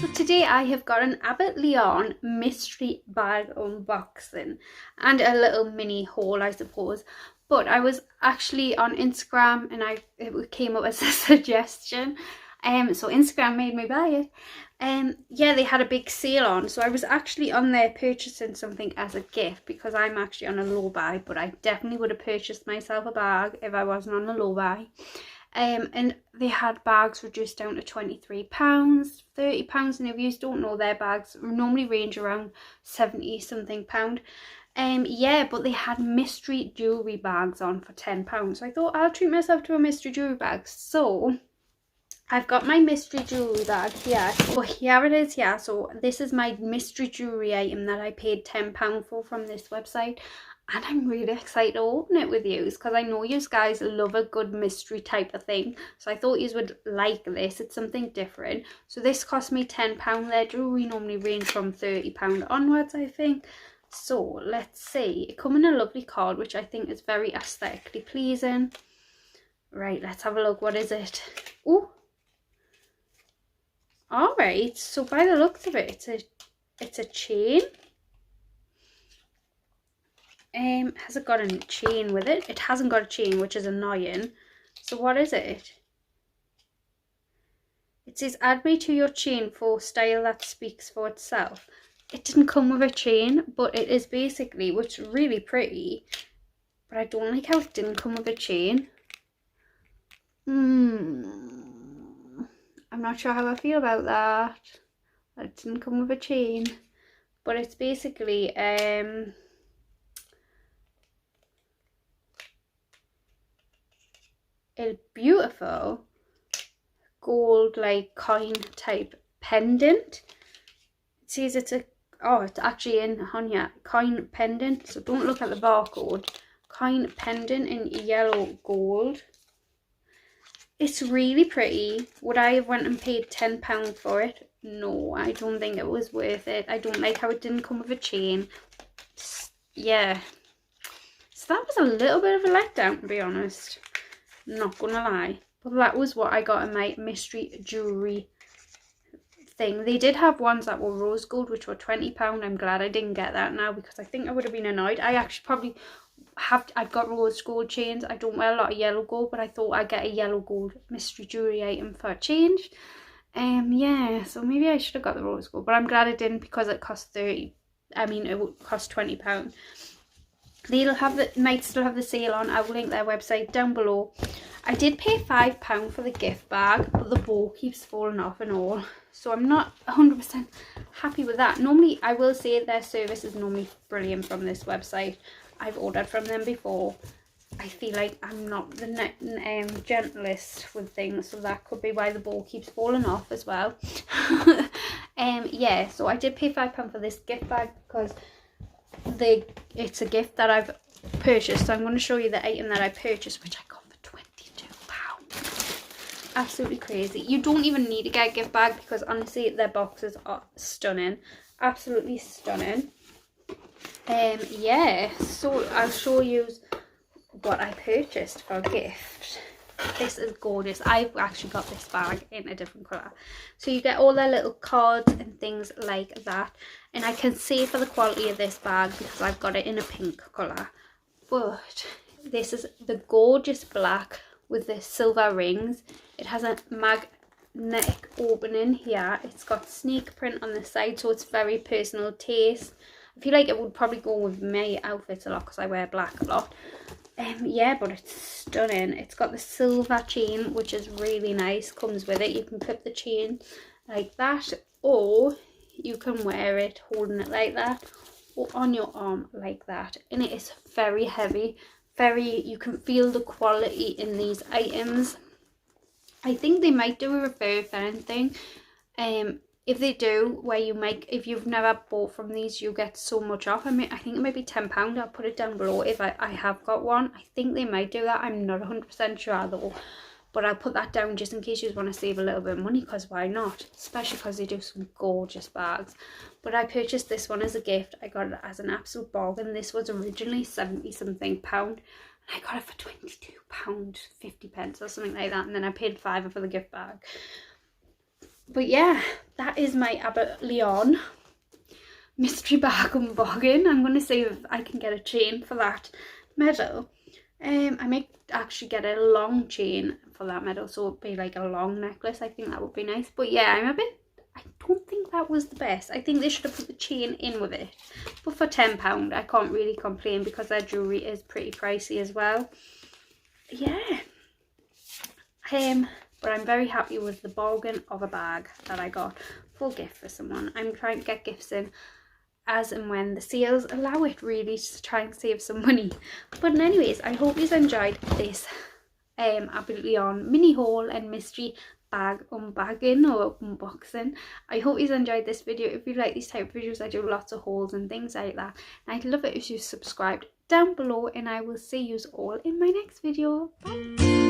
So today I have got an Abbott Lyon mystery bag unboxing and a little mini haul, I suppose. But I was actually on Instagram and it came up as a suggestion. So Instagram made me buy it. Yeah, they had a big sale on, so I was actually on there purchasing something as a gift because I'm actually on a low buy, but I definitely would have purchased myself a bag if I wasn't on a low buy. And they had bags reduced down to £23, £30, and if you don't know, their bags normally range around 70 something pound. Yeah, but they had mystery jewellery bags on for £10. So I thought I'll treat myself to a mystery jewellery bag. So I've got my mystery jewellery bag here. So here it is here. So this is my mystery jewellery item that I paid £10 for from this website. And I'm really excited to open it with you because I know you guys love a good mystery type of thing. So I thought you would like this. It's something different. So this cost me £10. Their jewellery normally range from £30 onwards, I think. So let's see. It comes in a lovely card, which I think is very aesthetically pleasing. Right, let's have a look. What is it? Oh, all right. So by the looks of it, it's a chain. Has it got a chain with it? It hasn't got a chain, which is annoying. So what is it? It says, add me to your chain for style that speaks for itself. It didn't come with a chain, but it is basically, which is really pretty. But I don't like how it didn't come with a chain. I'm not sure how I feel about that. It didn't come with a chain. But it's basically, a beautiful gold like coin type pendant. It says it's actually on here, coin pendant, so don't look at the barcode. Coin pendant in yellow gold. It's really pretty. Would I have went and paid £10 for it? No, I don't think it was worth it. I don't like how it didn't come with a chain. Yeah, so that was a little bit of a letdown, to be honest. Not gonna lie, but that was what I got in my mystery jewellery thing. They did have ones that were rose gold, which were £20. I'm glad I didn't get that now because I think I would have been annoyed. I actually probably I've got rose gold chains. I don't wear a lot of yellow gold, but I thought I'd get a yellow gold mystery jewellery item for a change. Yeah, so maybe I should have got the rose gold, but I'm glad I didn't because it cost it would cost £20. They'll might still have the sale on. I will link their website down below. I did pay £5 for the gift bag, but the bow keeps falling off and all. So I'm not 100% happy with that. Normally, I will say their service is normally brilliant from this website. I've ordered from them before. I feel like I'm not the gentlest with things, so that could be why the bow keeps falling off as well. Yeah, so I did pay £5 for this gift bag because it's a gift that I've purchased. So I'm going to show you the item that I purchased, which I got for £22. Absolutely crazy. You don't even need to get a gift bag because honestly their boxes are stunning, absolutely stunning. Yeah, so I'll show you what I purchased for a gift. This is gorgeous. I've actually got this bag in a different colour. So you get all their little cards and things like that. And I can say for the quality of this bag because I've got it in a pink colour. But this is the gorgeous black with the silver rings. It has a magnetic opening here. It's got snake print on the side, so it's very personal taste. I feel like it would probably go with my outfits a lot because I wear black a lot. Yeah, but it's stunning. It's got the silver chain, which is really nice. Comes with it. You can clip the chain like that, or you can wear it holding it like that, or on your arm like that. And it is very heavy. You can feel the quality in these items. I think they might do a refer if anything. If they do, if you've never bought from these, you get so much off. I think it might be £10. I'll put it down below if I have got one. I think they might do that. I'm not 100% sure though. But I'll put that down just in case you want to save a little bit of money, because why not? Especially because they do some gorgeous bags. But I purchased this one as a gift. I got it as an absolute bargain. This was originally 70 something pound. And I got it for £22.50 or something like that. And then I paid £5 for the gift bag. But yeah, that is my Abbott Lyon mystery bag unboxing. I'm going to see if I can get a chain for that medal. I might actually get a long chain for that medal, so it'd be like a long necklace. I think that would be nice. But yeah, I don't think that was the best. I think they should have put the chain in with it. But for £10, I can't really complain because their jewellery is pretty pricey as well. Yeah. But I'm very happy with the bargain of a bag that I got for gift for someone. I'm trying to get gifts in as and when the sales allow it, really, to try and save some money. But anyways, I hope you enjoyed this Abbott Lyon mini haul and mystery bag unbagging or unboxing. I hope you enjoyed this video. If you like these type of videos, I do lots of hauls and things like that, and I'd love it if you subscribed down below, and I will see you all in my next video. Bye.